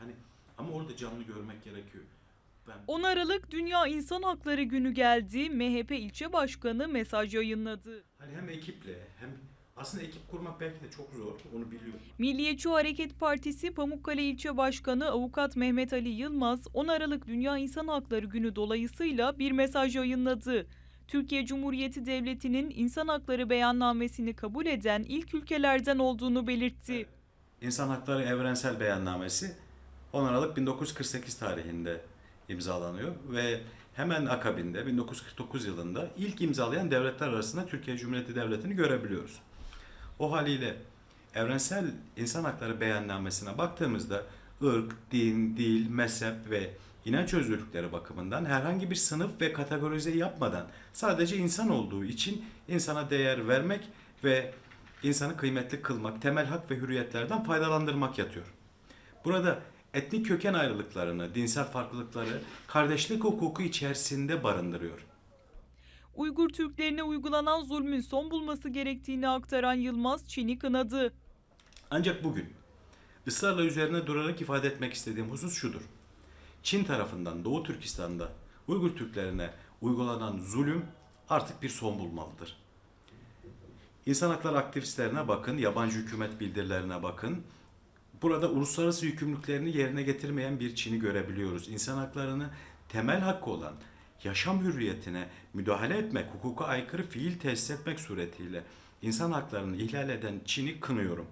Hani ama orada canlı görmek gerekiyor. Ben 10 Aralık Dünya İnsan Hakları Günü geldi. MHP ilçe başkanı mesaj yayınladı. hani hem ekiple hem aslında ekip kurmak belki de çok zor. Onu biliyorum. Milliyetçi Hareket Partisi Pamukkale İlçe Başkanı Avukat Mehmet Ali Yılmaz, 10 Aralık Dünya İnsan Hakları Günü dolayısıyla bir mesaj yayınladı. Türkiye Cumhuriyeti Devleti'nin insan hakları beyannamesini kabul eden ilk ülkelerden olduğunu belirtti. İnsan Hakları Evrensel Beyannamesi 10 Aralık 1948 tarihinde imzalanıyor ve hemen akabinde 1949 yılında ilk imzalayan devletler arasında Türkiye Cumhuriyeti Devleti'ni görebiliyoruz. O haliyle Evrensel İnsan Hakları Beyannamesi'ne baktığımızda ırk, din, dil, mezhep ve inanç özgürlükleri bakımından herhangi bir sınıf ve kategorize yapmadan sadece insan olduğu için insana değer vermek ve insanı kıymetli kılmak, temel hak ve hürriyetlerden faydalandırmak yatıyor. Burada etnik köken ayrılıklarını, dinsel farklılıkları kardeşlik hukuku içerisinde barındırıyor. Uygur Türklerine uygulanan zulmün son bulması gerektiğini aktaran Yılmaz, Çin'i kınadı. Ancak bugün ısrarla üzerine durarak ifade etmek istediğim husus şudur. Çin tarafından Doğu Türkistan'da Uygur Türklerine uygulanan zulüm artık bir son bulmalıdır. İnsan hakları aktivistlerine bakın, yabancı hükümet bildirilerine bakın. Burada uluslararası yükümlülüklerini yerine getirmeyen bir Çin'i görebiliyoruz. İnsan haklarını temel hakkı olan yaşam hürriyetine müdahale etmek, hukuka aykırı fiil tesis etmek suretiyle insan haklarını ihlal eden Çin'i kınıyorum.